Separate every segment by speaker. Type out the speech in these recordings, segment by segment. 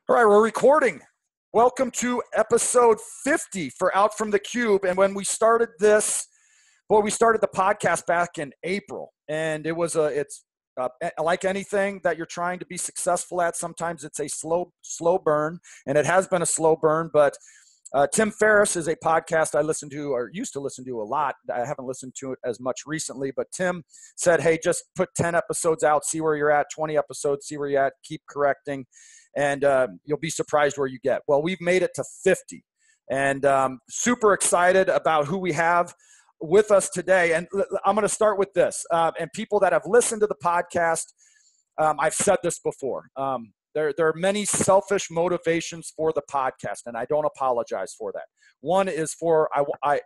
Speaker 1: All right, we're recording. Welcome to episode 50 for Out from the Cube. And when we started this, we started the podcast back in April. And it's like anything that you're trying to be successful at. Sometimes it's a slow burn, and it has been a slow burn. But Tim Ferriss is a podcast I listen to, or used to listen to a lot. I haven't listened to it as much recently. But Tim said, hey, just put 10 episodes out, see where you're at, 20 episodes, see where you're at, keep correcting. And you'll be surprised where you get. Well, we've made it to 50, and super excited about who we have with us today. And I'm going to start with this. And people that have listened to the podcast, I've said this before. There are many selfish motivations for the podcast, and I don't apologize for that. One is for I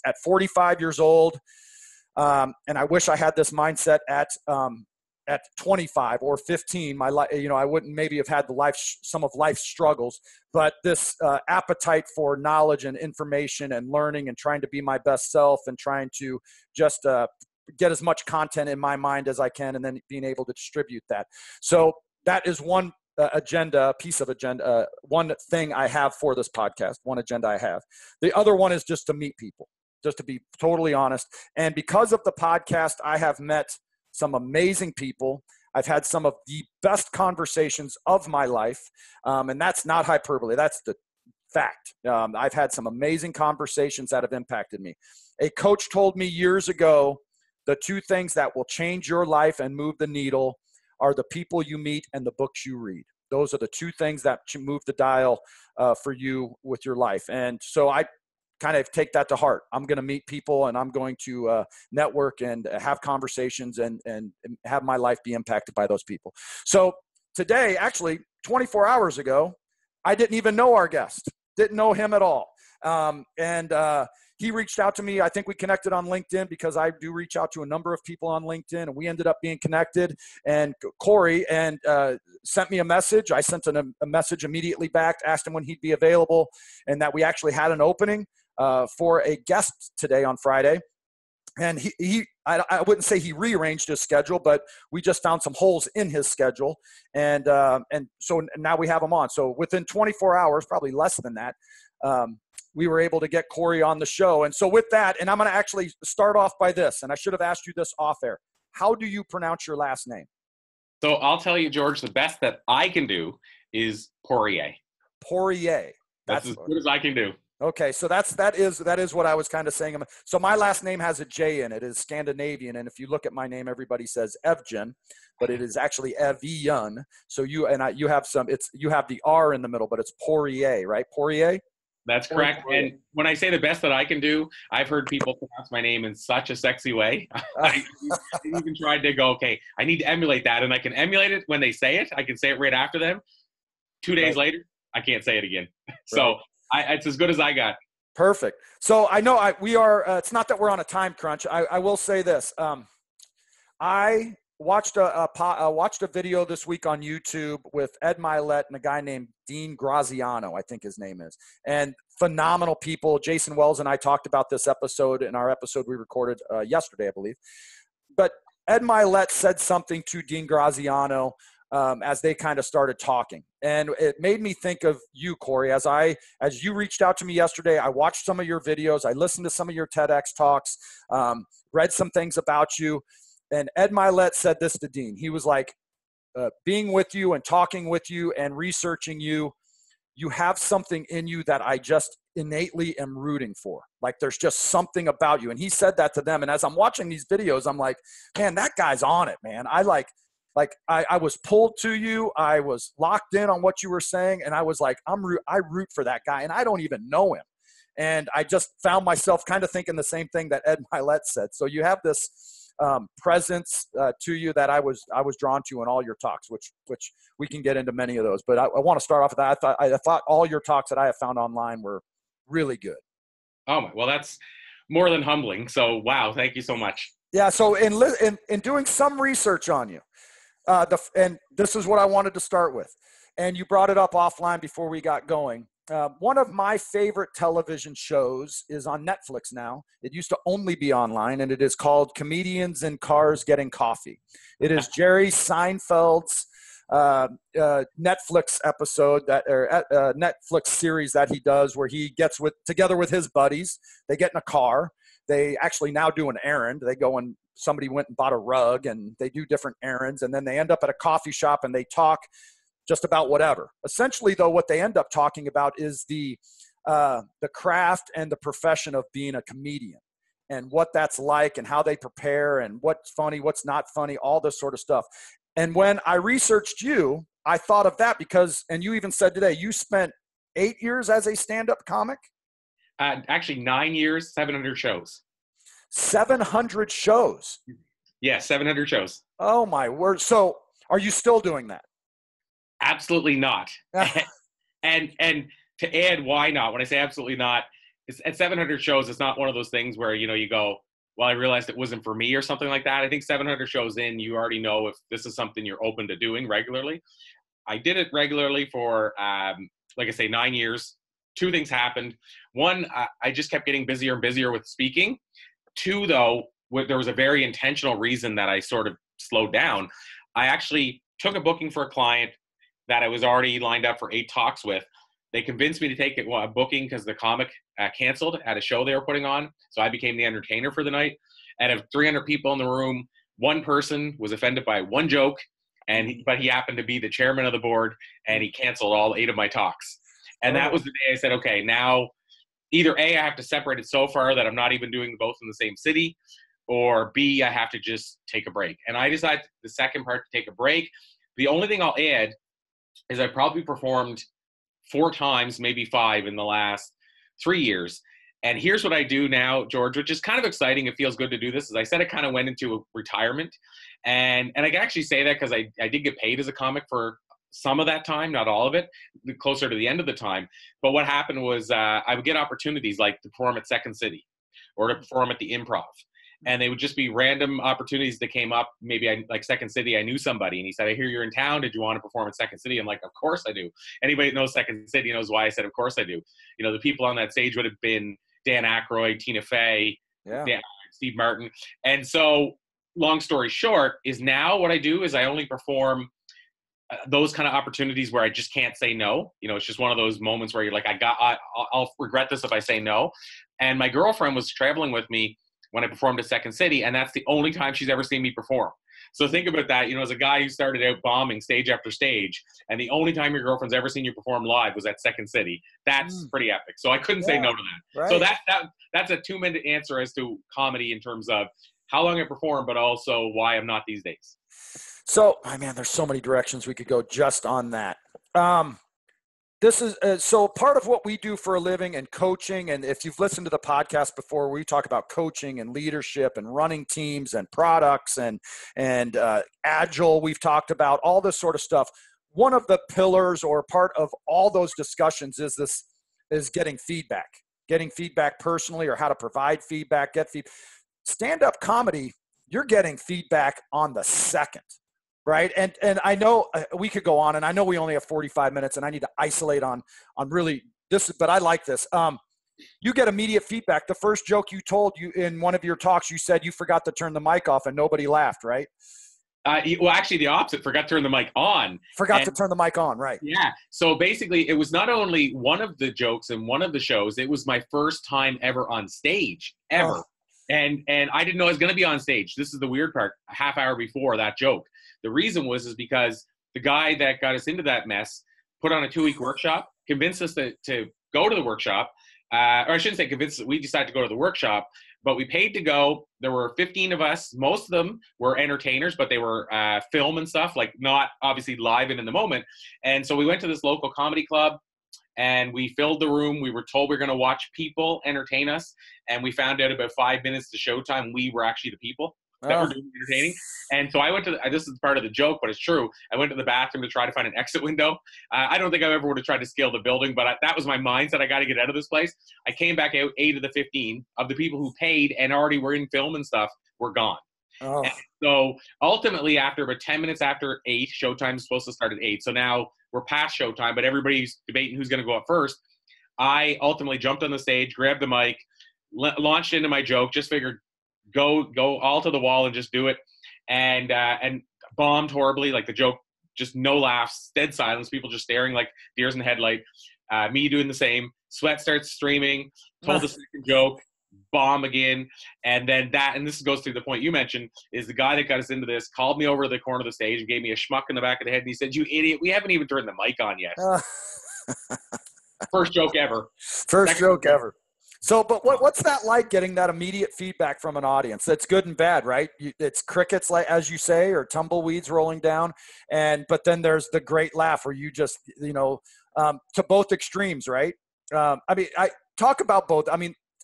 Speaker 1: at 45 years old, and I wish I had this mindset at 25 or 15, I wouldn't maybe have had some of life's struggles, but this appetite for knowledge and information and learning and trying to be my best self and trying to just get as much content in my mind as I can, and then being able to distribute that. So that is one one thing I have for this podcast, one agenda I have. The other one is just to meet people, just to be totally honest. And because of the podcast, I have met some amazing people. I've had some of the best conversations of my life. And that's not hyperbole. That's the fact. I've had some amazing conversations that have impacted me. A coach told me years ago, the two things that will change your life and move the needle are the people you meet and the books you read. Those are the two things that move the dial for you with your life. And so I kind of take that to heart. I'm going to meet people, and I'm going to network and have conversations and have my life be impacted by those people. So today, actually 24 hours ago, I didn't even know our guest, didn't know him at all. He reached out to me. I think we connected on LinkedIn, because I do reach out to a number of people on LinkedIn, and we ended up being connected. And Corey sent me a message. I sent a message immediately back, asked him when he'd be available, and that we actually had an opening for a guest today on Friday. And I wouldn't say he rearranged his schedule, but we just found some holes in his schedule. And so now we have him on. So within 24 hours, probably less than that, we were able to get Corey on the show. And so with that, and I'm going to actually start off by this, and I should have asked you this off air. How do you pronounce your last name?
Speaker 2: So I'll tell you, George, the best that I can do is Poirier.
Speaker 1: Poirier.
Speaker 2: That's as good as I can do.
Speaker 1: Okay, so that is what I was kind of saying. So my last name has a J in it. It is Scandinavian, and if you look at my name, everybody says Evjen, but it is actually Evjen. So you have the R in the middle, but it's Poirier, right? Poirier.
Speaker 2: That's correct. And when I say the best that I can do, I've heard people pronounce my name in such a sexy way. I even tried to go, okay, I need to emulate that, and I can emulate it when they say it. I can say it right after them. 2 days later, I can't say it again. So. It's as good as I got.
Speaker 1: Perfect. So I know we are, it's not that we're on a time crunch. I will say this. I watched a video this week on YouTube with Ed Milet and a guy named Dean Graziano, I think his name is, and phenomenal people. Jason Wells and I talked about this episode in our episode we recorded yesterday, I believe. But Ed Milet said something to Dean Graziano as they kind of started talking. And it made me think of you, Corey. As you reached out to me yesterday, I watched some of your videos. I listened to some of your TEDx talks, read some things about you. And Ed Milet said this to Dean. He was like, being with you and talking with you and researching you, you have something in you that I just innately am rooting for. Like there's just something about you. And he said that to them. And as I'm watching these videos, I'm like, man, that guy's on it, man. I was pulled to you. I was locked in on what you were saying. And I was like, I root for that guy. And I don't even know him. And I just found myself kind of thinking the same thing that Ed Milet said. So you have this presence to you that I was drawn to in all your talks, which we can get into many of those. But I want to start off with that. I thought all your talks that I have found online were really good.
Speaker 2: Oh my, well, that's more than humbling. So wow, thank you so much.
Speaker 1: Yeah. So in doing some research on you, and this is what I wanted to start with, and you brought it up offline before we got going. One of my favorite television shows is on Netflix now. It used to only be online, and it is called Comedians in Cars Getting Coffee. It is Jerry Seinfeld's Netflix episode or Netflix series that he does where he gets together with his buddies. They get in a car. They actually now do an errand. They go and somebody went and bought a rug, and they do different errands, and then they end up at a coffee shop and they talk just about whatever. Essentially, though, what they end up talking about is the craft and the profession of being a comedian and what that's like and how they prepare and what's funny, what's not funny, all this sort of stuff. And when I researched you, I thought of that because, and you even said today, you spent 8 years as a stand-up comic?
Speaker 2: Actually, 9 years, 700 shows.
Speaker 1: 700 shows?
Speaker 2: Yeah, 700 shows.
Speaker 1: Oh, my word. So are you still doing that?
Speaker 2: Absolutely not. and to add why not, when I say absolutely not, at 700 shows, it's not one of those things where, you go, well, I realized it wasn't for me or something like that. I think 700 shows in, you already know if this is something you're open to doing regularly. I did it regularly for, like I say, 9 years. Two things happened. One, I just kept getting busier and busier with speaking. Two, though, there was a very intentional reason that I sort of slowed down. I actually took a booking for a client that I was already lined up for 8 talks with. They convinced me to take a booking because the comic canceled at a show they were putting on. So I became the entertainer for the night. Out of 300 people in the room, one person was offended by one joke, but he happened to be the chairman of the board, and he canceled all 8 of my talks. And that was the day I said, okay, now either A, I have to separate it so far that I'm not even doing both in the same city, or B, I have to just take a break. And I decided the second part to take a break. The only thing I'll add is I probably performed 4 times, maybe 5 in the last 3 years. And here's what I do now, George, which is kind of exciting. It feels good to do this. As I said, I kind of went into a retirement. And I can actually say that because I did get paid as a comic for some of that time, not all of it, closer to the end of the time. But what happened was I would get opportunities like to perform at Second City or to perform at the Improv. And they would just be random opportunities that came up. Maybe like Second City, I knew somebody, and he said, I hear you're in town. Did you want to perform at Second City? I'm like, of course I do. Anybody that knows Second City knows why I said, of course I do. The people on that stage would have been Dan Aykroyd, Tina Fey, Steve Martin. And so long story short is now what I do is I only perform those kind of opportunities where I just can't say no. It's just one of those moments where you're like, I'll regret this if I say no. And my girlfriend was traveling with me when I performed at Second City, and that's the only time she's ever seen me perform. So think about that, as a guy who started out bombing stage after stage, and the only time your girlfriend's ever seen you perform live was at Second City. That's pretty epic. So I couldn't say no to that. Right. So that's a 2-minute answer as to comedy in terms of how long I perform, but also why I'm not these days.
Speaker 1: So, there's so many directions we could go just on that. This is so part of what we do for a living and coaching. And if you've listened to the podcast before, we talk about coaching and leadership and running teams and products and agile. We've talked about all this sort of stuff. One of the pillars or part of all those discussions is getting feedback personally, or how to provide feedback, get feedback. Stand-up comedy, you're getting feedback on the second. Right. And I know we could go on, and I know we only have 45 minutes, and I need to isolate on really this, but I like this. You get immediate feedback. The first joke you told in one of your talks, you said you forgot to turn the mic off and nobody laughed, right?
Speaker 2: Well, actually the opposite, forgot to turn the mic on.
Speaker 1: Forgot to turn the mic on, right.
Speaker 2: Yeah. So basically it was not only one of the jokes in one of the shows, it was my first time ever on stage, ever. Oh. And I didn't know I was going to be on stage. This is the weird part, a half hour before that joke. The reason is because the guy that got us into that mess put on a 2-week workshop, convinced us to go to the workshop. Or I shouldn't say convinced us, we decided to go to the workshop, but we paid to go. There were 15 of us. Most of them were entertainers, but they were film and stuff, like not obviously live and in the moment. And so we went to this local comedy club, and we filled the room. We were told we were going to watch people entertain us. And we found out about 5 minutes to showtime, we were actually the people that were doing entertaining. And so I went to, this is part of the joke, but it's true. I went to the bathroom to try to find an exit window. I don't think I ever would have tried to scale the building, but that was my mindset. I got to get out of this place. I came back out, 8 of the 15 of the people who paid and already were in film and stuff were gone. Oh. And so ultimately, after about 10 minutes after 8, showtime is supposed to start at 8. So now we're past showtime, but everybody's debating who's going to go up first. I ultimately jumped on the stage, grabbed the mic, launched into my joke, just figured go all to the wall and just do it, and bombed horribly. Like the joke just no laughs, dead silence, people just staring like deers in the headlight. Me doing the same. Sweat starts streaming. Told the second joke. Bomb again. And then and this goes to the point you mentioned, is the guy that got us into this called me over to the corner of the stage and gave me a schmuck in the back of the head. And he said, "You idiot, we haven't even turned the mic on yet." First joke ever.
Speaker 1: First joke ever. So, but what's that like, getting that immediate feedback from an audience? That's good and bad, right? It's crickets, like, as you say, or tumbleweeds rolling down. But then there's the great laugh where you just, to both extremes, right? I talk about both.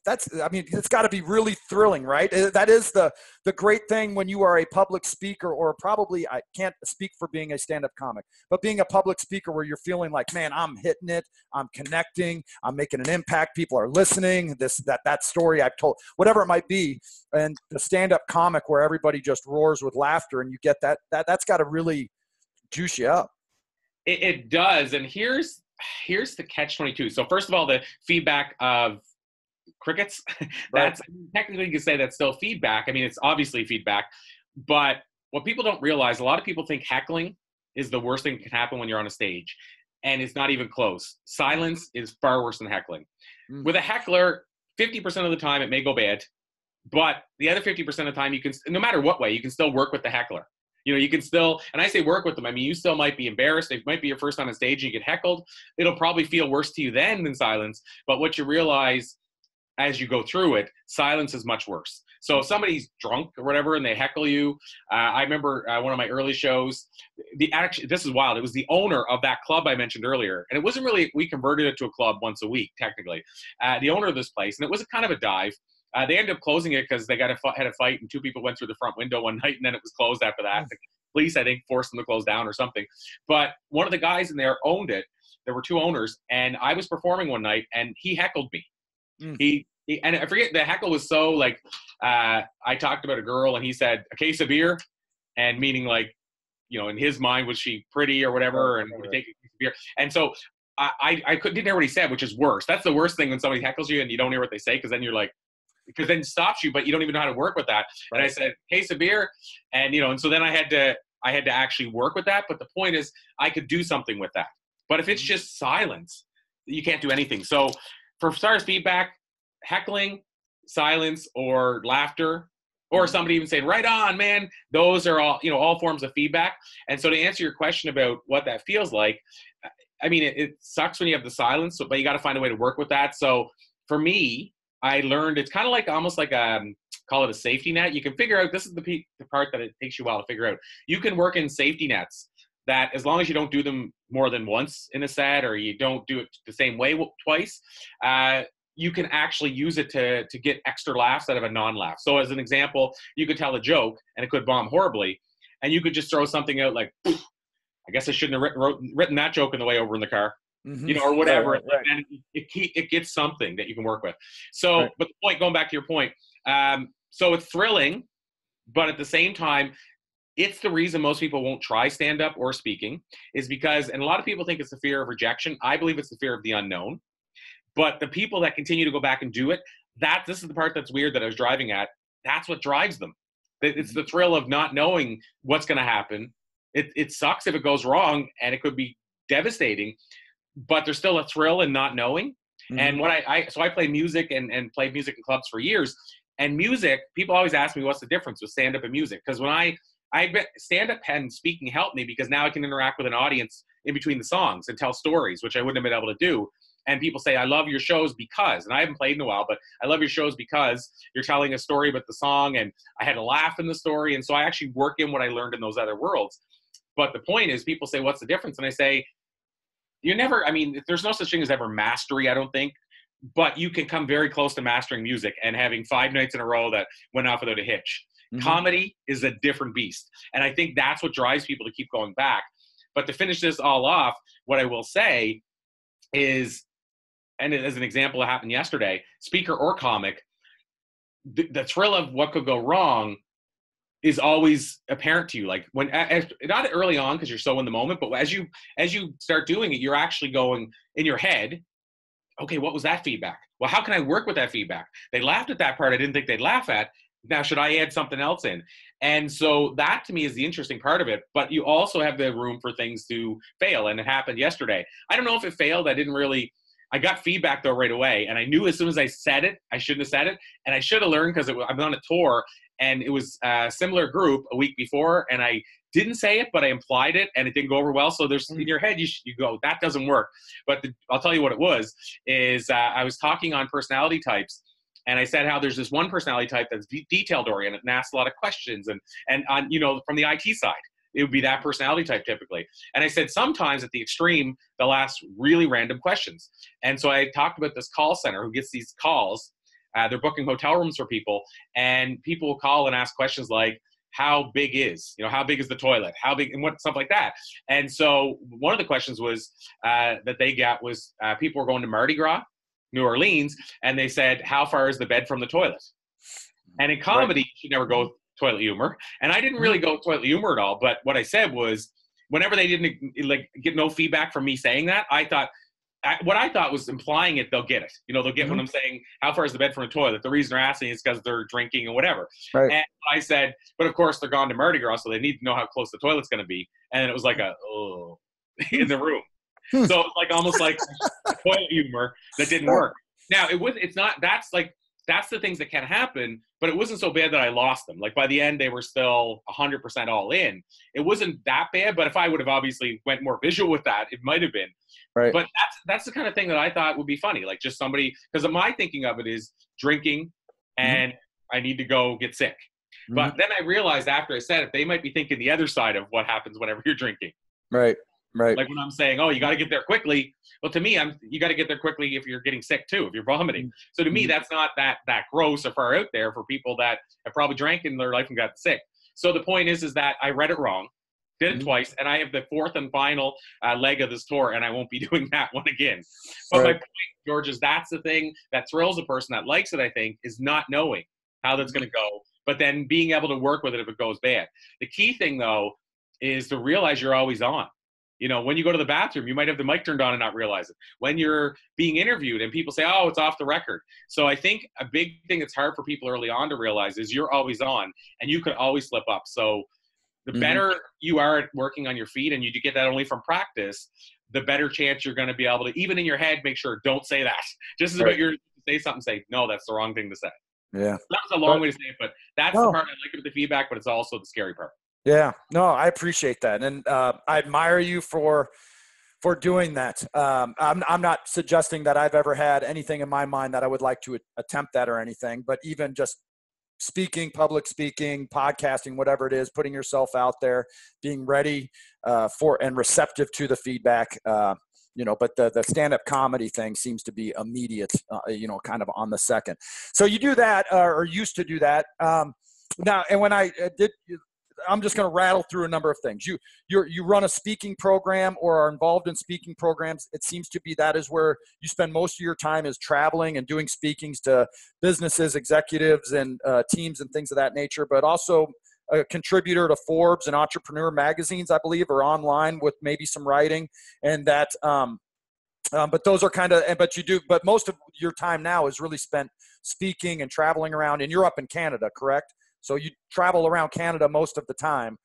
Speaker 1: It's got to be really thrilling, right? That is the great thing when you are a public speaker, or probably, I can't speak for being a stand-up comic, but being a public speaker where you're feeling like, man, I'm hitting it, I'm connecting, I'm making an impact, people are listening, that story I've told, whatever it might be, and the stand-up comic where everybody just roars with laughter, and you get that's got to really juice you up.
Speaker 2: It does, and here's the catch-22. So first of all, the feedback of crickets, that's technically you could say that's still feedback. I mean, it's obviously feedback, but what people don't realize, a lot of people think heckling is the worst thing that can happen when you're on a stage, and it's not even close. Silence is far worse than heckling. With a heckler, 50% of the time it may go bad, but the other 50% of the time, you can, no matter what way, you can still work with the heckler. You can still, and I say work with them, I mean, you still might be embarrassed. It might be your first time on stage and you get heckled. It'll probably feel worse to you then than silence, but what you realize as you go through it, silence is much worse. So if somebody's drunk or whatever and they heckle you, I remember one of my early shows, this is wild. It was the owner of that club I mentioned earlier. And it wasn't really, we converted it to a club once a week, technically. The owner of this place, and it was a kind of a dive. They ended up closing it because they had a fight and two people went through the front window one night, and then it was closed after that. The police, I think, forced them to close down or something. But one of the guys in there owned it. There were two owners, and I was performing one night, and he heckled me. He and I forget, the heckle was so like, I talked about a girl and he said, "A case of beer," and meaning like, in his mind, was she pretty or whatever, and would take a case of beer. And so I didn't hear what he said, which is worse. That's the worst thing when somebody heckles you and you don't hear what they say, because then you're like, because then it stops you, but you don't even know how to work with that. Right. And I said, "Case of beer," and and so then I had to actually work with that. But the point is, I could do something with that. But if it's just silence, you can't do anything. So for stars feedback, heckling, silence, or laughter, or somebody even saying, "Right on, man," those are all, all forms of feedback. And so to answer your question about what that feels like, I mean, it sucks when you have the silence, but you got to find a way to work with that. So for me, I learned it's kind of like almost like call it a safety net. You can figure out, this is the part that it takes you a while to figure out. You can work in safety nets that, as long as you don't do them more than once in a set, or you don't do it the same way twice, you can actually use it to get extra laughs out of a non-laugh. So as an example, you could tell a joke and it could bomb horribly, and you could just throw something out like, "I guess I shouldn't have written that joke on the way over in the car," or whatever. Right. And it gets something that you can work with. So, But the point, going back to your point, so it's thrilling, but at the same time, it's the reason most people won't try stand-up or speaking, is because, and a lot of people think it's the fear of rejection. I believe it's the fear of the unknown. But the people that continue to go back and do it, this is the part that's weird that I was driving at. That's what drives them. It's the thrill of not knowing what's going to happen. It sucks if it goes wrong, and it could be devastating, but there's still a thrill in not knowing. And what so I play music and played music in clubs for years. And music, people always ask me, what's the difference with stand-up and music? Because when I stand-up and speaking helped me, because now I can interact with an audience in between the songs and tell stories, which I wouldn't have been able to do. And people say, "I love your shows because," and I haven't played in a while, but "I love your shows because you're telling a story about the song, and I had a laugh in the story." And so I actually work in what I learned in those other worlds. But the point is, people say, "What's the difference?" And I say, there's no such thing as ever mastery, I don't think, but you can come very close to mastering music and having 5 nights in a row that went off without a hitch. Comedy is a different beast. And I think that's what drives people to keep going back. But to finish this all off, what I will say is, and as an example, it happened yesterday, speaker or comic, the thrill of what could go wrong is always apparent to you. Like not early on, because you're so in the moment, but as you start doing it, you're actually going in your head, "Okay, what was that feedback? Well, how can I work with that feedback? They laughed at that part I didn't think they'd laugh at. Now, should I add something else in? And so that to me is the interesting part of it. But you also have the room for things to fail. And it happened yesterday. I don't know if it failed. I got feedback though right away. And I knew as soon as I said it, I shouldn't have said it. And I should have learned because I'm on a tour and it was a similar group a week before. And I didn't say it, but I implied it and it didn't go over well. So there's in your head, you go, that doesn't work. But I'll tell you what it was, is I was talking on personality types. And I said how there's this one personality type that's detailed oriented and asks a lot of questions. And on, from the IT side, it would be that personality type typically. And I said sometimes at the extreme, they'll ask really random questions. And so I talked about this call center who gets these calls. They're booking hotel rooms for people. And people will call and ask questions like, how big is the toilet? How big, and what, stuff like that. And so one of the questions was that they got was people were going to Mardi Gras, New Orleans, and they said, how far is the bed from the toilet? And in comedy, you should never go toilet humor. And I didn't really go toilet humor at all. But what I said was, whenever they didn't get no feedback from me saying that, what I thought was implying it, they'll get it. They'll get when I'm saying, how far is the bed from the toilet? The reason they're asking is because they're drinking and whatever.
Speaker 1: Right.
Speaker 2: And I said, but of course they're gone to Mardi Gras, so they need to know how close the toilet's going to be. And it was like in the room. So it's like almost like toilet humor that didn't work. Now that's the things that can happen, but it wasn't so bad that I lost them. Like by the end, they were still 100% all in. It wasn't that bad, but if I would have obviously went more visual with that, it might have been.
Speaker 1: Right.
Speaker 2: But that's the kind of thing that I thought would be funny. Like just somebody, because my thinking of it is drinking and I need to go get sick. But then I realized after I said it, they might be thinking the other side of what happens whenever you're drinking.
Speaker 1: Right. Right.
Speaker 2: Like when I'm saying, oh, you got to get there quickly. Well, to me, you got to get there quickly if you're getting sick too, if you're vomiting. So to me, that's not that gross or far out there for people that have probably drank in their life and got sick. So the point is that I read it wrong, did it twice, and I have the fourth and final leg of this tour, and I won't be doing that one again. But my point, George, is that's the thing that thrills a person that likes it, I think, is not knowing how that's going to go, but then being able to work with it if it goes bad. The key thing, though, is to realize you're always on. When you go to the bathroom, you might have the mic turned on and not realize it. When you're being interviewed and people say, oh, it's off the record. So I think a big thing that's hard for people early on to realize is you're always on and you could always slip up. So the better you are at working on your feet, and you get that only from practice, the better chance you're going to be able to, even in your head, make sure, don't say that. Just as about your say something, say, no, that's the wrong thing to say.
Speaker 1: Yeah.
Speaker 2: That was a long way to say it, but that's the part I like with the feedback, but it's also the scary part.
Speaker 1: Yeah, no, I appreciate that. And I admire you for doing that. I'm not suggesting that I've ever had anything in my mind that I would like to attempt that or anything, but even just speaking, public speaking, podcasting, whatever it is, putting yourself out there, being ready for and receptive to the feedback, but the stand-up comedy thing seems to be immediate, kind of on the second. So you do that or used to do that. Now, and when I did – I'm just going to rattle through a number of things. You run a speaking program or are involved in speaking programs. It seems to be that is where you spend most of your time is traveling and doing speakings to businesses, executives, and teams and things of that nature, but also a contributor to Forbes and Entrepreneur magazines, I believe, or online with maybe some writing. And that, but those are kind of, but most of your time now is really spent speaking and traveling around, and you're up in Canada, correct? So you travel around Canada most of the time.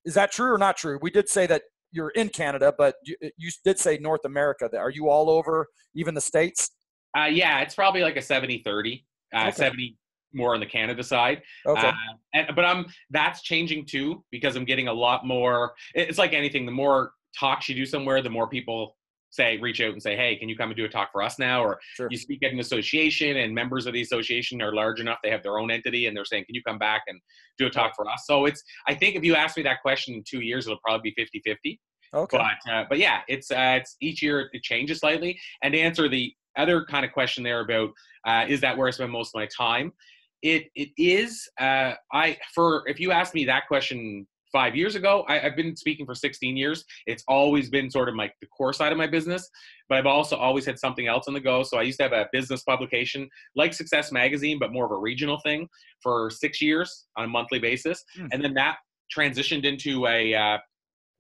Speaker 1: Is that true or not true? We did say that you're in Canada, but you did say North America. Are you all over, even the States?
Speaker 2: Yeah, it's probably like a 70-30, 70 more on the Canada side. Okay. But that's changing too, because I'm getting a lot more. It's like anything. The more talks you do somewhere, the more people reach out and say, hey, can you come and do a talk for us now? Or you speak at an association and members of the association are large enough, they have their own entity, and they're saying, can you come back and do a talk for us? So I think if you ask me that question in 2 years, it'll probably be 50-50. Okay. But yeah, it's each year it changes slightly. And to answer the other kind of question there about, is that where I spend most of my time? It is, if you asked me that question 5 years ago, I've been speaking for 16 years. It's always been sort of the core side of my business, but I've also always had something else on the go. So I used to have a business publication like Success Magazine, but more of a regional thing for 6 years on a monthly basis. And then that transitioned into a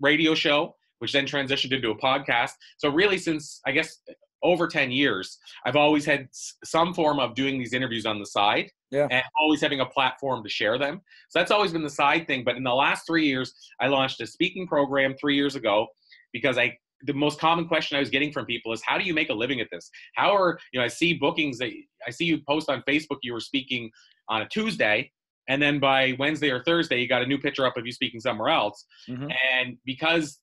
Speaker 2: radio show, which then transitioned into a podcast. So really since, I guess, over 10 years, I've always had some form of doing these interviews on the side.
Speaker 1: Yeah.
Speaker 2: And always having a platform to share them. So that's always been the side thing. But in the last 3 years, I launched a speaking program 3 years ago because the most common question I was getting from people is, how do you make a living at this? How are, I see bookings that I see you post on Facebook, you were speaking on a Tuesday, and then by Wednesday or Thursday, you got a new picture up of you speaking somewhere else.
Speaker 1: Mm-hmm.
Speaker 2: And because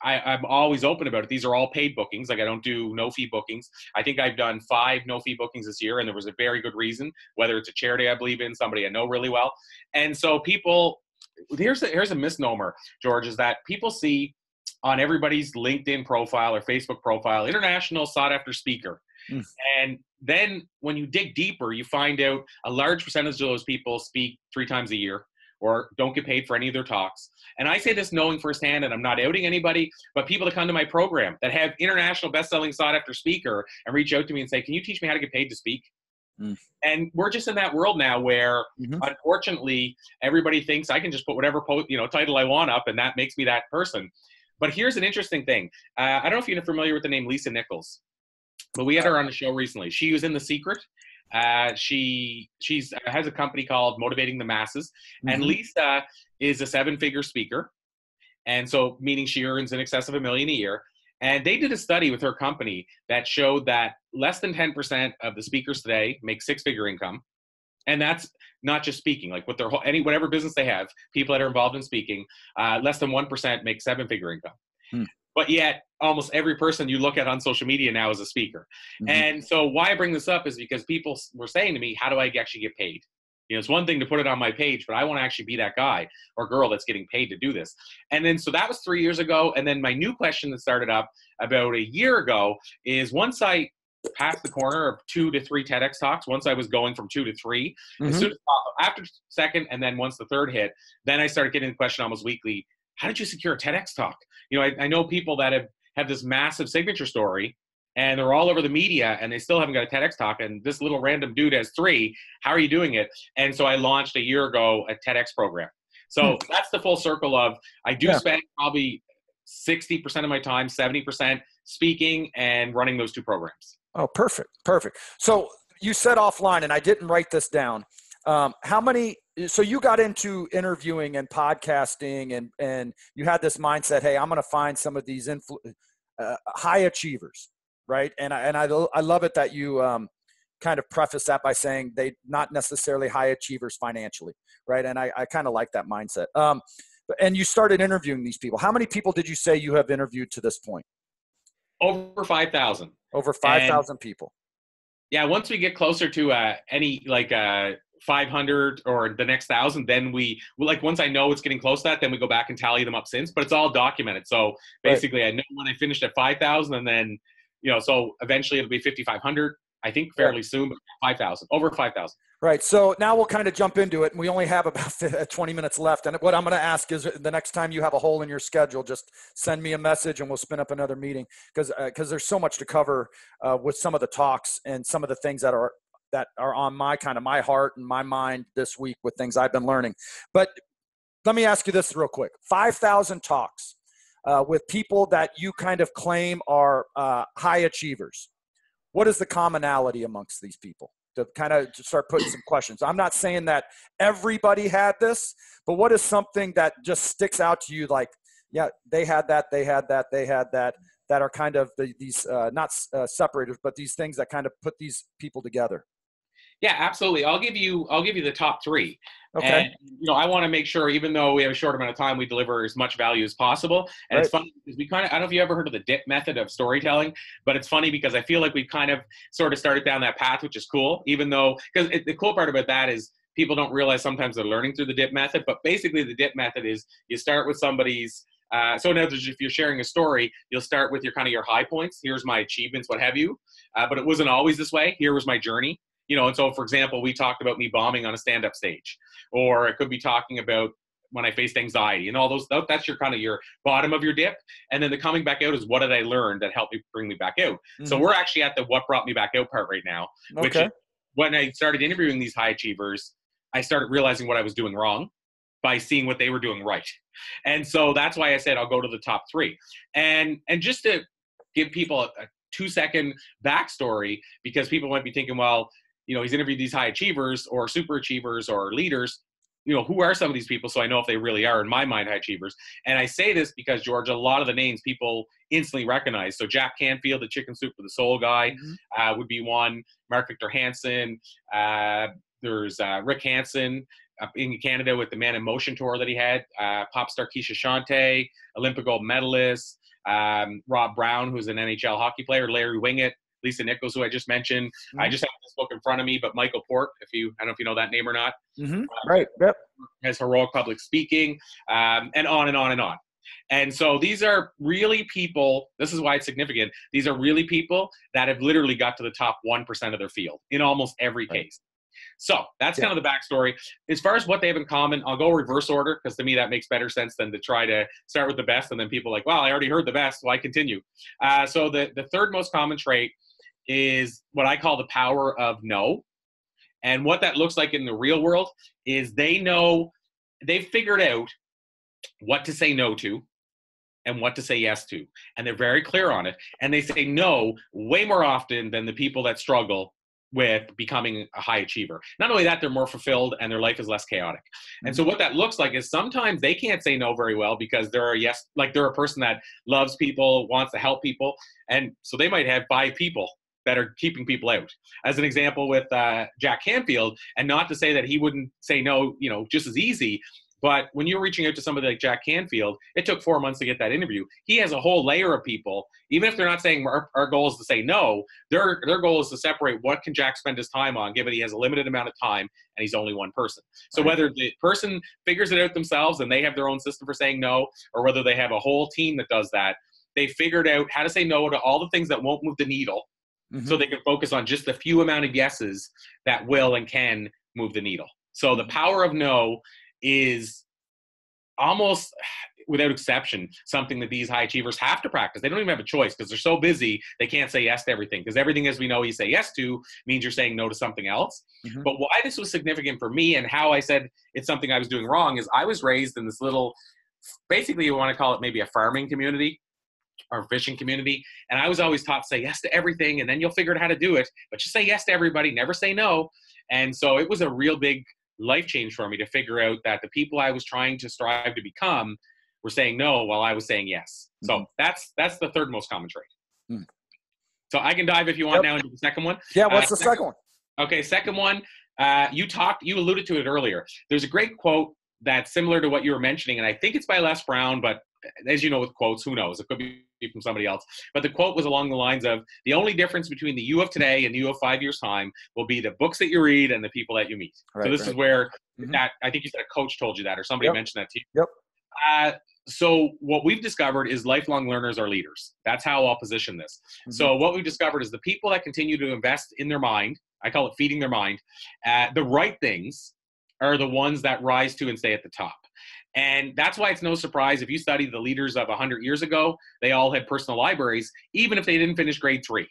Speaker 2: I'm always open about it. These are all paid bookings. Like, I don't do no-fee bookings. I think I've done 5 no-fee bookings this year, and there was a very good reason, whether it's a charity I believe in, somebody I know really well. And so people, here's a misnomer, George, is that people see on everybody's LinkedIn profile or Facebook profile, international sought-after speaker. Mm. And then when you dig deeper, you find out a large percentage of those people speak 3 times a year or don't get paid for any of their talks. And I say this knowing firsthand, and I'm not outing anybody, but people that come to my program that have international best-selling sought-after speaker and reach out to me and say, can you teach me how to get paid to speak? Mm. And we're just in that world now where, unfortunately, everybody thinks I can just put whatever title I want up, and that makes me that person. But here's an interesting thing. I don't know if you're familiar with the name Lisa Nichols, but we had her on the show recently. She was in The Secret. She has a company called Motivating the Masses, and Lisa is a 7-figure speaker, and so meaning she earns in excess of $1 million a year. And they did a study with her company that showed that less than 10% of the speakers today make 6-figure income, and that's not just speaking. Like with their whatever business they have, people that are involved in speaking, less than 1% make 7-figure income. But yet, almost every person you look at on social media now is a speaker. And so why I bring this up is because people were saying to me, how do I actually get paid? It's one thing to put it on my page, but I want to actually be that guy or girl that's getting paid to do this. And then, so that was 3 years ago. And then my new question that started up about a year ago is, once I passed the corner of 2 to 3 TEDx talks, once I was going from 2 to 3, as soon as, after second, and then once the third hit, then I started getting the question almost weekly, how did you secure a TEDx talk? I know people that have this massive signature story, and they're all over the media, and they still haven't got a TEDx talk, and this little random dude has 3. How are you doing it? And so I launched a year ago a TEDx program. So that's the full circle of, I do spend probably 60% of my time, 70% speaking and running those 2 programs.
Speaker 1: Oh, perfect. So you said offline, and I didn't write this down. So you got into interviewing and podcasting, and you had this mindset, hey, I'm going to find some of these high achievers, right? And I love it that you kind of preface that by saying they not necessarily high achievers financially, right? And I kind of like that mindset. And you started interviewing these people. How many people did you say you have interviewed to this point?
Speaker 2: Over 5,000.
Speaker 1: Over 5,000 people.
Speaker 2: Yeah, once we get closer to any 500 or the next 1,000, then we once I know it's getting close to that, then we go back and tally them up since. But it's all documented. So basically, I know when I finished at 5,000, and then so eventually it'll be 5,500. I think fairly soon, but 5,000, over 5,000.
Speaker 1: Right. So now we'll kind of jump into it, and we only have about 20 minutes left. And what I'm going to ask is, the next time you have a hole in your schedule, just send me a message, and we'll spin up another meeting, because there's so much to cover with some of the talks and some of the things that are on my heart and my mind this week with things I've been learning. But let me ask you this real quick: 5,000 talks with people that you kind of claim are high achievers. What is the commonality amongst these people? To kind of start putting some questions. I'm not saying that everybody had this, but what is something that just sticks out to you? Like, yeah, they had that, that are kind of these not separators, but these things that kind of put these people together.
Speaker 2: Yeah, absolutely. I'll give you the top 3.
Speaker 1: Okay.
Speaker 2: And, I want to make sure, even though we have a short amount of time, we deliver as much value as possible. And It's funny because I don't know if you ever heard of the DIP method of storytelling, but it's funny because I feel like we've kind of sort of started down that path, which is cool, even though, because the cool part about that is people don't realize sometimes they're learning through the DIP method. But basically the DIP method is you start with somebody's, so in other words, if you're sharing a story, you'll start with your high points. Here's my achievements, what have you. But it wasn't always this way. Here was my journey. And so, for example, we talked about me bombing on a stand-up stage, or it could be talking about when I faced anxiety and all those. That's your your bottom of your dip. And then the coming back out is, what did I learn that helped me bring me back out? Mm-hmm. So we're actually at the what brought me back out part right now, which is when I started interviewing these high achievers, I started realizing what I was doing wrong by seeing what they were doing right. And so that's why I said I'll go to the top 3. And just to give people 2-second backstory, because people might be thinking, well, he's interviewed these high achievers or super achievers or leaders. Who are some of these people? So I know if they really are, in my mind, high achievers. And I say this because, George, a lot of the names people instantly recognize. So Jack Canfield, the Chicken Soup for the Soul guy, would be one. Mark Victor Hansen. There's Rick Hansen up in Canada with the Man in Motion tour that he had. Pop star Keisha Shante, Olympic gold medalist. Rob Brown, who's an NHL hockey player. Larry Wingett. Lisa Nichols, who I just mentioned. I just have this book in front of me, but Michael Port, I don't know if you know that name or not.
Speaker 1: Right. Yep.
Speaker 2: Has heroic public speaking, and on and on and on. And so these are really people, this is why it's significant. These are really people that have literally got to the top 1% of their field in almost every case. So that's kind of the backstory. As far as what they have in common, I'll go reverse order, because to me that makes better sense than to try to start with the best and then people are like, well, I already heard the best, so I continue. So the third most common trait is what I call the power of no. And what that looks like in the real world is they've figured out what to say no to and what to say yes to. And they're very clear on it. And they say no way more often than the people that struggle with becoming a high achiever. Not only that, they're more fulfilled and their life is less chaotic. And so what that looks like is sometimes they can't say no very well because they're a person that loves people, wants to help people. And so they might have 5 people that are keeping people out. As an example with Jack Canfield, and not to say that he wouldn't say no, just as easy, but when you're reaching out to somebody like Jack Canfield, it took 4 months to get that interview. He has a whole layer of people, even if they're not saying our goal is to say no, their goal is to separate what can Jack spend his time on, given he has a limited amount of time and he's only one person. So whether the person figures it out themselves and they have their own system for saying no, or whether they have a whole team that does that, they figured out how to say no to all the things that won't move the needle, so they can focus on just the few amount of yeses that will and can move the needle. So the power of no is almost, without exception, something that these high achievers have to practice. They don't even have a choice because they're so busy, they can't say yes to everything. Because everything, as we know, you say yes to means you're saying no to something else. But why this was significant for me and how I said it's something I was doing wrong is I was raised in this little, basically you want to call it maybe a farming community or fishing community. And I was always taught to say yes to everything and then you'll figure out how to do it. But just say yes to everybody, never say no. And so it was a real big life change for me to figure out that the people I was trying to strive to become were saying no while I was saying yes. So that's the third most common trait. So I can dive if you want now into the second one.
Speaker 1: Yeah, what's the second one?
Speaker 2: Okay, second one, you alluded to it earlier. There's a great quote that's similar to what you were mentioning, and I think it's by Les Brown, but as you know with quotes, who knows? It could be from somebody else. But the quote was along the lines of, the only difference between the you of today and the you of 5 years' time will be the books that you read and the people that you meet. So this is where that, I think you said a coach told you that, or somebody mentioned that to you. So what we've discovered is lifelong learners are leaders. That's how I'll position this. So what we've discovered is the people that continue to invest in their mind, I call it feeding their mind, the right things are the ones that rise to and stay at the top. And that's why it's no surprise if you study the leaders of 100 years ago, they all had personal libraries, even if they didn't finish grade 3.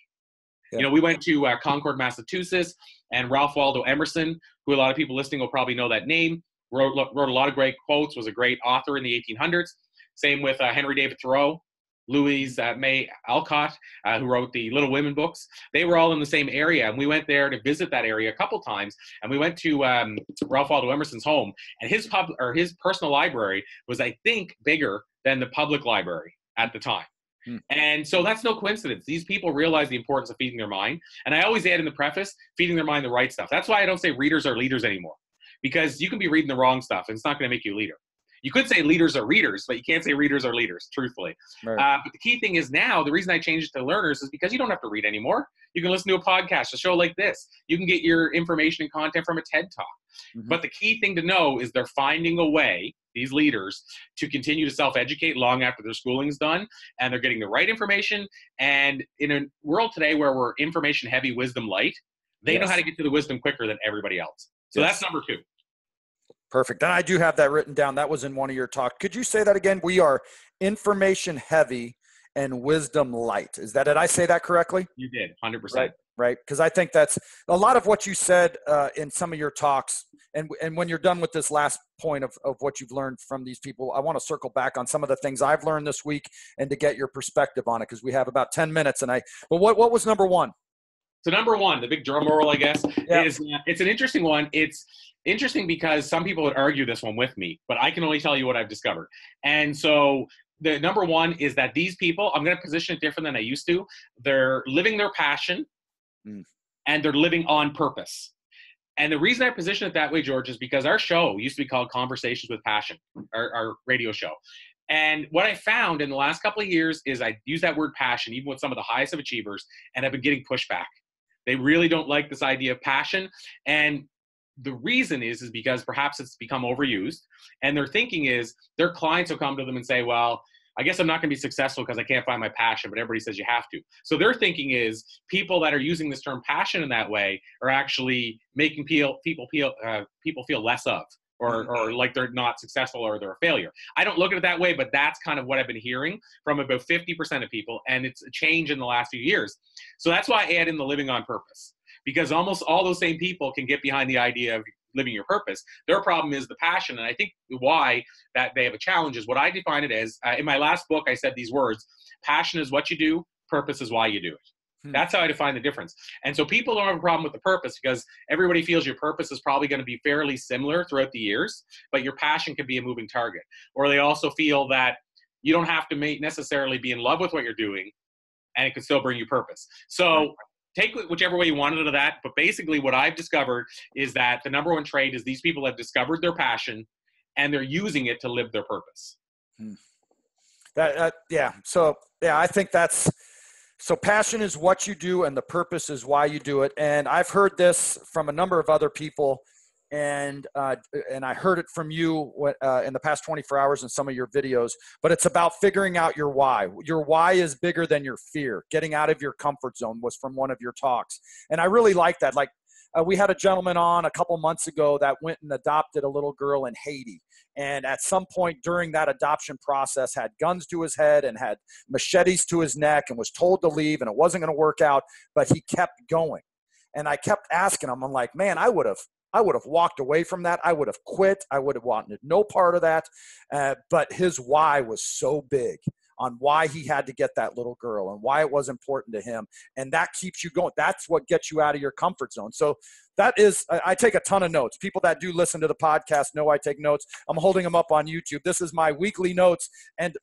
Speaker 2: You know, we went to Concord, Massachusetts, and Ralph Waldo Emerson, who a lot of people listening will probably know that name, wrote a lot of great quotes, was a great author in the 1800s. Same with Henry David Thoreau, Louise May Alcott, who wrote the Little Women books. They were all in the same area, and we went there to visit that area a couple times. And we went to Ralph Waldo Emerson's home, and his personal library was, I think, bigger than the public library at the time. And so that's no coincidence. These people realize the importance of feeding their mind. And I always add in the preface, feeding their mind the right stuff. That's why I don't say readers are leaders anymore, because you can be reading the wrong stuff and it's not going to make you a leader. You could say leaders are readers, but you can't say readers are leaders, truthfully. But the key thing is now, the reason I changed it to learners is because you don't have to read anymore. You can listen to a podcast, a show like this. You can get your information and content from a TED Talk. But the key thing to know is they're finding a way, these leaders, to continue to self-educate long after their schooling's done, and they're getting the right information. And in a world today where we're information heavy, wisdom light, they know how to get to the wisdom quicker than everybody else. So that's number 2.
Speaker 1: Perfect. And I do have that written down. That was in one of your talks. Could you say that again? We are information heavy and wisdom light. Is that it? I say that correctly?
Speaker 2: You did, 100%.
Speaker 1: Right. Because I think that's a lot of what you said in some of your talks. And when you're done with this last point of what you've learned from these people, I want to circle back on some of the things I've learned this week and to get your perspective on it, because we have about 10 minutes. But what was number one?
Speaker 2: So number one, the big drum roll, I guess, is it's an interesting one. It's interesting because some people would argue this one with me, but I can only tell you what I've discovered. And so the number one is that these people, I'm going to position it different than I used to. They're living their passion and they're living on purpose. And the reason I position it that way, George, is because our show used to be called Conversations with Passion, our radio show. And what I found in the last couple of years is I use that word passion, even with some of the highest of achievers, and I've been getting pushback. They really don't like this idea of passion. And the reason is because perhaps it's become overused. And their thinking is their clients will come to them and say, well, I guess I'm not going to be successful because I can't find my passion, but everybody says you have to. So their thinking is people that are using this term passion in that way are actually making people feel less of, or like they're not successful or they're a failure. I don't look at it that way, but that's kind of what I've been hearing from about 50% of people, and it's a change in the last few years. So that's why I add in the living on purpose, because almost all those same people can get behind the idea of living your purpose. Their problem is the passion, and I think why that they have a challenge is what I define it as. In my last book, I said these words: passion is what you do, purpose is why you do it. That's how I define the difference. And so people don't have a problem with the purpose because everybody feels your purpose is probably going to be fairly similar throughout the years, but your passion can be a moving target. Or they also feel that you don't have to necessarily be in love with what you're doing, and it can still bring you purpose. So take whichever way you want out of that. But basically what I've discovered is that the number one trait is these people have discovered their passion and they're using it to live their purpose.
Speaker 1: I think that's, so passion is what you do and the purpose is why you do it. And I've heard this from a number of other people, and I heard it from you in the past 24 hours in some of your videos, but it's about figuring out your why. Your why is bigger than your fear. Getting out of your comfort zone was from one of your talks. And I really like that. Like we had a gentleman on a couple months ago that went and adopted a little girl in Haiti. And at some point during that adoption process had guns to his head and had machetes to his neck and was told to leave and it wasn't going to work out, but he kept going. And I kept asking him, I'm like, man, I would have walked away from that. I would have quit. I would have wanted no part of that. But his why was so big on why he had to get that little girl and why it was important to him. And that keeps you going. That's what gets you out of your comfort zone. So that is, I take a ton of notes. People that do listen to the podcast know I take notes. I'm holding them up on YouTube. This is my weekly notes. And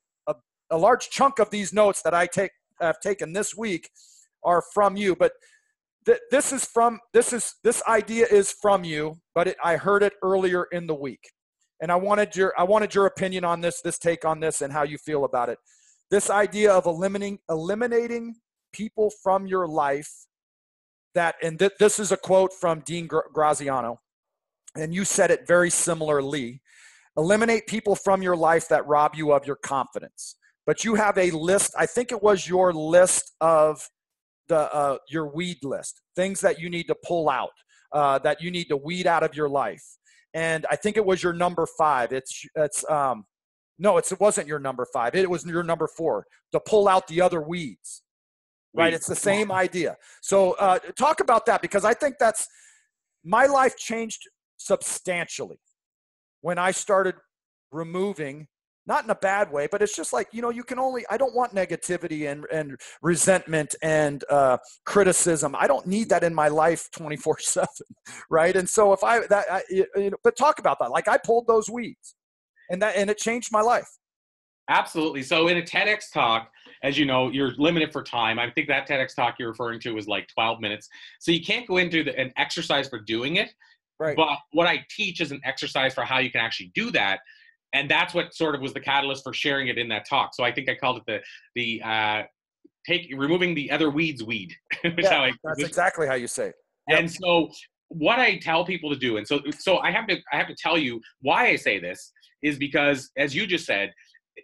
Speaker 1: a large chunk of these notes that have taken this week are from you. But this idea is from you, but I heard it earlier in the week. And I wanted your opinion on this take on this and how you feel about it. This idea of eliminating people from your life this is a quote from Dean Graziano, and you said it very similarly. Eliminate people from your life that rob you of your confidence. But you have a list, I think it was your list of your weed list, things that you need to pull out, that you need to weed out of your life. And I think it was your number 5. It wasn't your number 5. It was your number 4, to pull out the other weeds. Right? It's the same idea. So talk about that, because I think my life changed substantially when I started removing, not in a bad way, but it's just like, I don't want negativity and resentment and criticism. I don't need that in my life 24/7. Right. And so but talk about that. Like I pulled those weeds and it changed my life.
Speaker 2: Absolutely. So in a TEDx talk, as you know, you're limited for time. I think that TEDx talk you're referring to was like 12 minutes. So you can't go into an exercise for doing it. Right. But what I teach is an exercise for how you can actually do that. And that's what sort of was the catalyst for sharing it in that talk. So I think I called it removing the other weeds weed.
Speaker 1: That's exactly how you say it.
Speaker 2: Yep. And so what I tell people to do, and so I have to tell you why I say this is because, as you just said,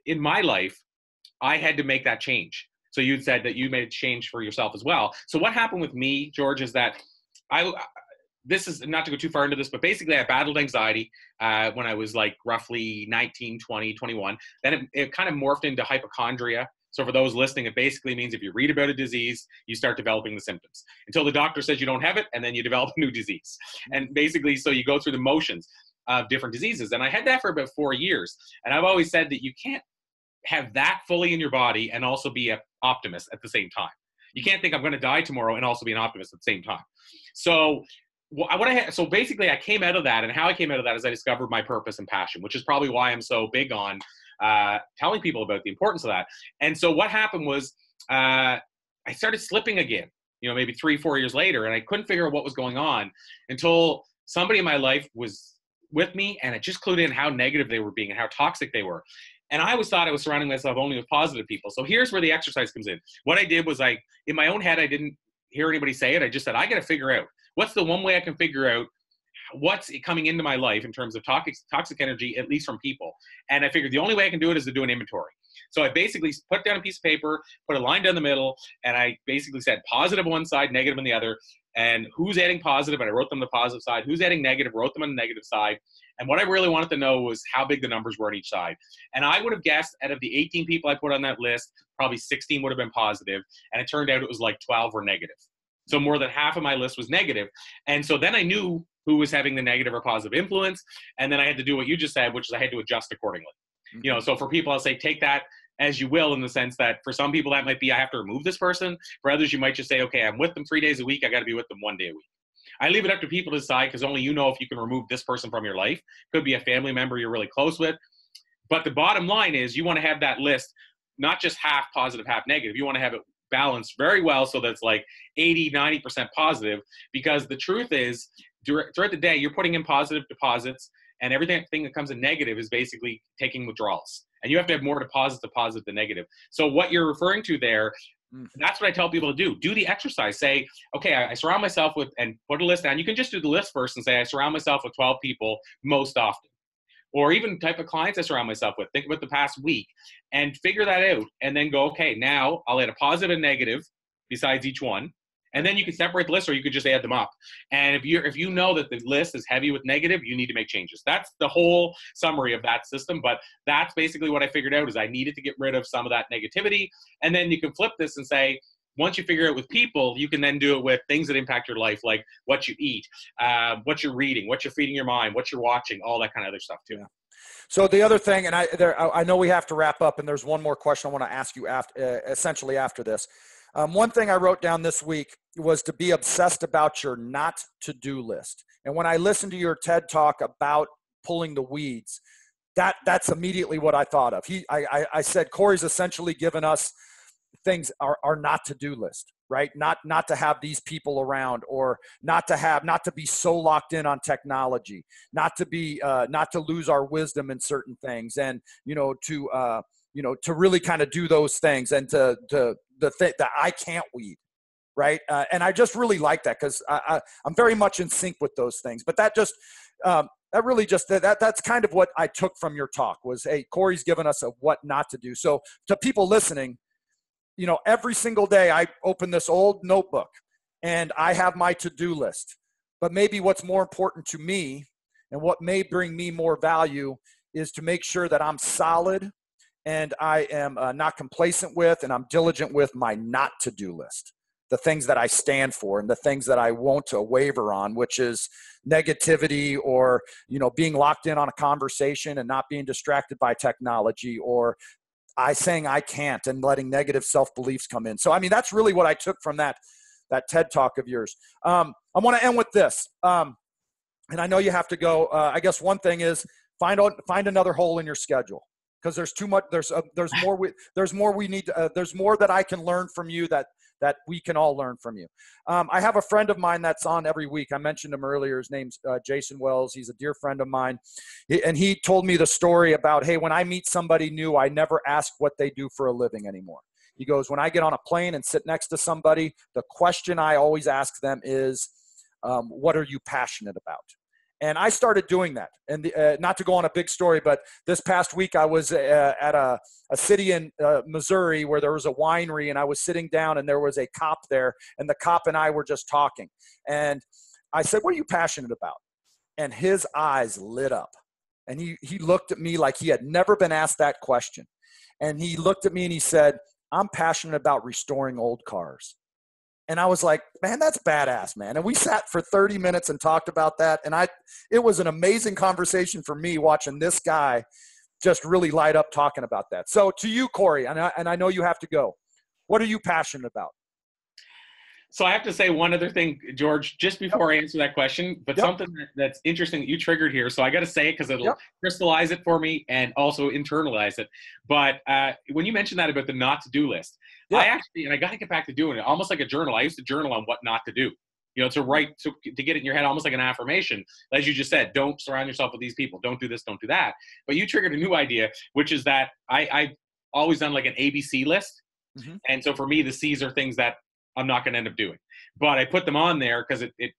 Speaker 2: in my life, I had to make that change. So you said that you made a change for yourself as well. So what happened with me, George, is that this is not to go too far into this, but basically I battled anxiety when I was like roughly 19, 20, 21. Then it kind of morphed into hypochondria So for those listening, it basically means if you read about a disease, you start developing the symptoms until the doctor says you don't have it, and then you develop a new disease. And basically, so you go through the motions of different diseases. And I had that for about 4 years. And I've always said that you can't have that fully in your body and also be an optimist at the same time. You can't think I'm going to die tomorrow and also be an optimist at the same time. So so basically I came out of that, and how I came out of that is I discovered my purpose and passion, which is probably why I'm so big on telling people about the importance of that. And so what happened was I started slipping again, maybe 3-4 years later, and I couldn't figure out what was going on until somebody in my life was with me, and it just clued in how negative they were being and how toxic they were. And I always thought I was surrounding myself only with positive people. So here's where the exercise comes in. What I did was in my own head, I didn't hear anybody say it. I just said, I got to figure out what's the one way I can figure out what's coming into my life in terms of toxic energy, at least from people. And I figured the only way I can do it is to do an inventory. So I basically put down a piece of paper, put a line down the middle, and I basically said positive on one side, negative on the other, and who's adding positive, and I wrote them on the positive side. Who's adding negative, wrote them on the negative side. And what I really wanted to know was how big the numbers were on each side. And I would have guessed out of the 18 people I put on that list, probably 16 would have been positive, and it turned out it was like 12 were negative. So more than half of my list was negative. And so then I knew who was having the negative or positive influence. And then I had to do what you just said, which is I had to adjust accordingly. Mm-hmm. So for people, I'll say, take that as you will, in the sense that for some people that might be, I have to remove this person. For others, you might just say, okay, I'm with them 3 days a week. I got to be with them 1 day a week. I leave it up to people to decide, because only you know if you can remove this person from your life. Could be a family member you're really close with. But the bottom line is you want to have that list, not just half positive, half negative. You want to have it balanced very well so that's like 80, 90% positive, because the truth is throughout the day, you're putting in positive deposits, and everything that comes in negative is basically taking withdrawals. And you have to have more deposits than negative. So what you're referring to there, that's what I tell people to do. Do the exercise. Say, okay, I surround myself with, and put a list down. You can just do the list first and say, I surround myself with 12 people most often. Or even type of clients I surround myself with. Think about the past week and figure that out. And then go, okay, now I'll add a positive and negative besides each one. And then you can separate the list, or you could just add them up. And if you know that the list is heavy with negative, you need to make changes. That's the whole summary of that system. But that's basically what I figured out, is I needed to get rid of some of that negativity. And then you can flip this and say, once you figure it out with people, you can then do it with things that impact your life, like what you eat, what you're reading, what you're feeding your mind, what you're watching, all that kind of other stuff too.
Speaker 1: Yeah. So the other thing, and I know we have to wrap up, and there's one more question I want to ask you essentially after this. One thing I wrote down this week was to be obsessed about your not to-do list. And when I listened to your TED talk about pulling the weeds, that's immediately what I thought of. I said, Corey's essentially given us things are not to-do list, right? Not to have these people around, or not to be so locked in on technology, not to lose our wisdom in certain things, and to really kind of do those things, and to that I can't weed, right? And I just really like that, because I'm very much in sync with those things. But that's kind of what I took from your talk was, hey, Corey's given us a what not to do. So to people listening, every single day I open this old notebook and I have my to-do list. But maybe what's more important to me, and what may bring me more value, is to make sure that I'm solid, and I am not complacent with, and I'm diligent with my not to-do list, the things that I stand for and the things that I won't waver on, which is negativity, or, being locked in on a conversation and not being distracted by technology, or saying I can't and letting negative self-beliefs come in. So, I mean, that's really what I took from that TED talk of yours. I want to end with this. And I know you have to go. I guess one thing is find another hole in your schedule, because there's too much. There's more. There's more we need. There's more that I can learn from you, that we can all learn from you. I have a friend of mine that's on every week. I mentioned him earlier. His name's Jason Wells. He's a dear friend of mine. And he told me the story about, hey, when I meet somebody new, I never ask what they do for a living anymore. He goes, when I get on a plane and sit next to somebody, the question I always ask them is, what are you passionate about? And I started doing that. And not to go on a big story, but this past week I was at a city in Missouri where there was a winery, and I was sitting down, and there was a cop there, and the cop and I were just talking. And I said, what are you passionate about? And his eyes lit up. And he looked at me like he had never been asked that question. And he looked at me and he said, I'm passionate about restoring old cars. And I was like, man, that's badass, man. And we sat for 30 minutes and talked about that. And it was an amazing conversation for me watching this guy just really light up talking about that. So to you, Corey, and I know you have to go. What are you passionate about?
Speaker 2: So I have to say one other thing, George, just before I answer that question, but something that's interesting that you triggered here. So I got to say it because it'll crystallize it for me and also internalize it. But when you mentioned that about the not to do list, I actually, and I got to get back to doing it, almost like a journal. I used to journal on what not to do. You know, to write, to get it in your head, almost like an affirmation. As you just said, don't surround yourself with these people. Don't do this, don't do that. But you triggered a new idea, which is that I've always done like an ABC list. Mm-hmm. And so for me, the C's are things that I'm not going to end up doing. But I put them on there because it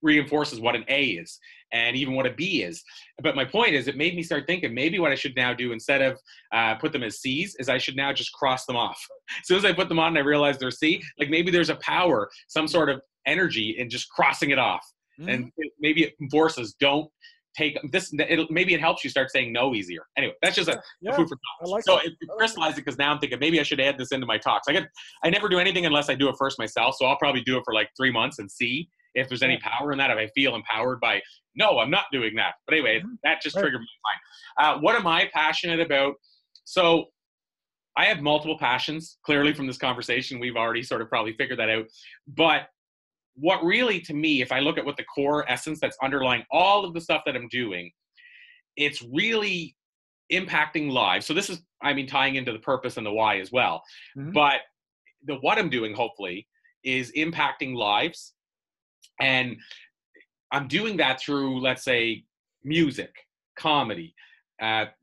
Speaker 2: reinforces what an A is and even what a B is. But my point is, it made me start thinking maybe what I should now do instead of put them as C's is I should now just cross them off. As soon as I put them on and I realize they're C, like maybe there's a power, some sort of energy in just crossing it off. Mm-hmm. And maybe it forces don't take this. Maybe it helps you start saying no easier. Anyway, that's just a food for thought. Like so it crystallized it because now I'm thinking maybe I should add this into my talks. I never do anything unless I do it first myself. So I'll probably do it for like 3 months and see if there's any power in that. If I feel empowered by, no, I'm not doing that. But anyway, that just triggered my mind. What am I passionate about? So I have multiple passions. Clearly from this conversation, we've already sort of probably figured that out. But what really, to me, if I look at what the core essence that's underlying all of the stuff that I'm doing, it's really impacting lives. So this is, I mean, tying into the purpose and the why as well. Mm-hmm. But the what I'm doing, hopefully, is impacting lives. And I'm doing that through, let's say, music, comedy,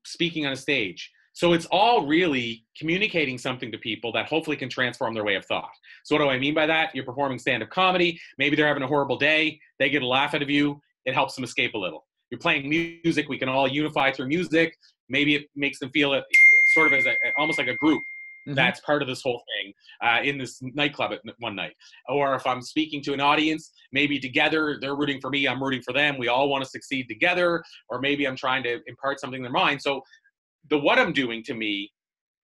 Speaker 2: speaking on a stage. So it's all really communicating something to people that hopefully can transform their way of thought. So what do I mean by that? You're performing stand-up comedy. Maybe they're having a horrible day. They get a laugh out of you. It helps them escape a little. You're playing music. We can all unify through music. Maybe it makes them feel it sort of as almost like a group. Mm-hmm. That's part of this whole thing in this nightclub at one night. Or if I'm speaking to an audience, maybe together they're rooting for me, I'm rooting for them. We all want to succeed together. Or maybe I'm trying to impart something in their mind. So the what I'm doing to me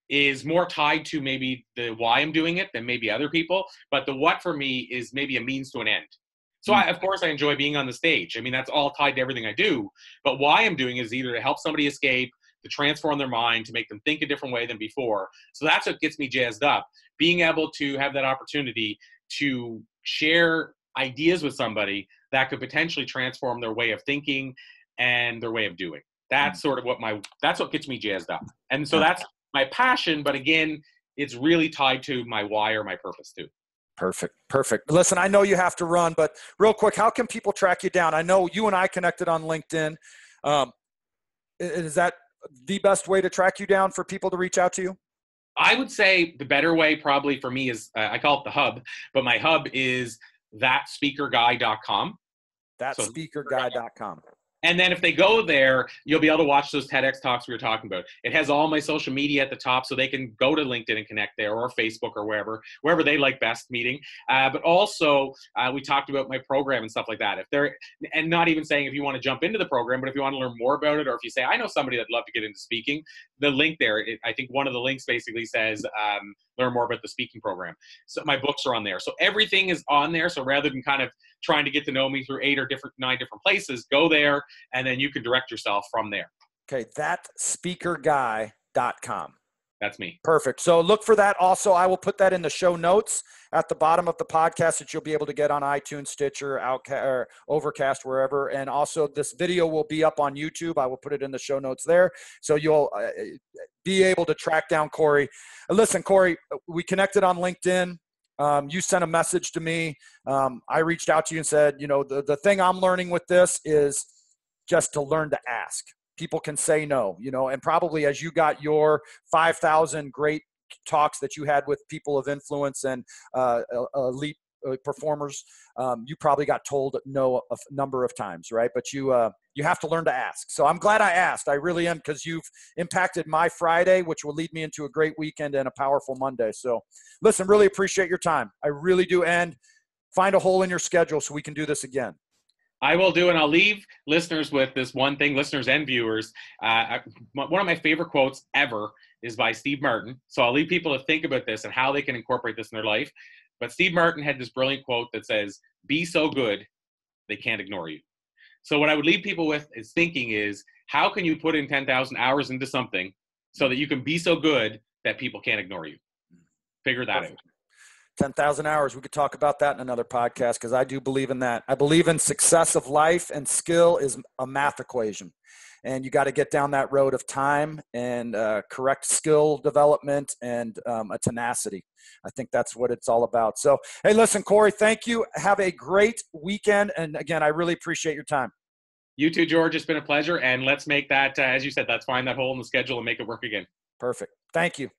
Speaker 2: is more tied to maybe the why I'm doing it than maybe other people. But the what for me is maybe a means to an end. So of course I enjoy being on the stage. I mean, that's all tied to everything I do. But why I'm doing is either to help somebody escape, to transform their mind, to make them think a different way than before. So that's what gets me jazzed up. Being able to have that opportunity to share ideas with somebody that could potentially transform their way of thinking and their way of doing. That's sort of that's what gets me jazzed up. And so that's my passion. But again, it's really tied to my why or my purpose too.
Speaker 1: Perfect. Listen, I know you have to run, but real quick, how can people track you down? I know you and I connected on LinkedIn. Is that the best way to track you down for people to reach out to you?
Speaker 2: I would say the better way probably for me is, I call it the hub, but my hub is thatspeakerguy.com.
Speaker 1: Thatspeakerguy.com.
Speaker 2: And then if they go there, you'll be able to watch those TEDx talks we were talking about. It has all my social media at the top, so they can go to LinkedIn and connect there, or Facebook, or wherever they like best meeting. But also, we talked about my program and stuff like that. And not even saying if you want to jump into the program, but if you want to learn more about it, or if you say, I know somebody that'd love to get into speaking, the link there, I think one of the links basically says, learn more about the speaking program. So my books are on there. So everything is on there. So rather than kind of trying to get to know me through 9 different places, go there, and then you can direct yourself from there.
Speaker 1: Okay, thatspeakerguy.com.
Speaker 2: That's me.
Speaker 1: Perfect. So look for that. Also, I will put that in the show notes at the bottom of the podcast that you'll be able to get on iTunes, Stitcher, or Overcast, wherever. And also, this video will be up on YouTube. I will put it in the show notes there. So you'll be able to track down Corey. Listen, Corey, we connected on LinkedIn. You sent a message to me. I reached out to you and said, the thing I'm learning with this is just to learn to ask. People can say no, and probably as you got your 5,000 great talks that you had with people of influence and elite performers, you probably got told no a number of times, right? But you have to learn to ask. So I'm glad I asked. I really am, because you've impacted my Friday, which will lead me into a great weekend and a powerful Monday. So listen, really appreciate your time. I really do. And find a hole in your schedule so we can do this again.
Speaker 2: I will do, and I'll leave listeners with this one thing, listeners and viewers. One of my favorite quotes ever is by Steve Martin. So I'll leave people to think about this and how they can incorporate this in their life. But Steve Martin had this brilliant quote that says, be so good, they can't ignore you. So what I would leave people with is thinking is, how can you put in 10,000 hours into something so that you can be so good that people can't ignore you? Figure that out.
Speaker 1: 10,000 hours. We could talk about that in another podcast because I do believe in that. I believe in success of life, and skill is a math equation. And you got to get down that road of time and correct skill development and a tenacity. I think that's what it's all about. So, hey, listen, Corey, thank you. Have a great weekend. And again, I really appreciate your time.
Speaker 2: You too, George. It's been a pleasure. And let's make that, as you said, let's find that hole in the schedule and make it work again.
Speaker 1: Perfect. Thank you.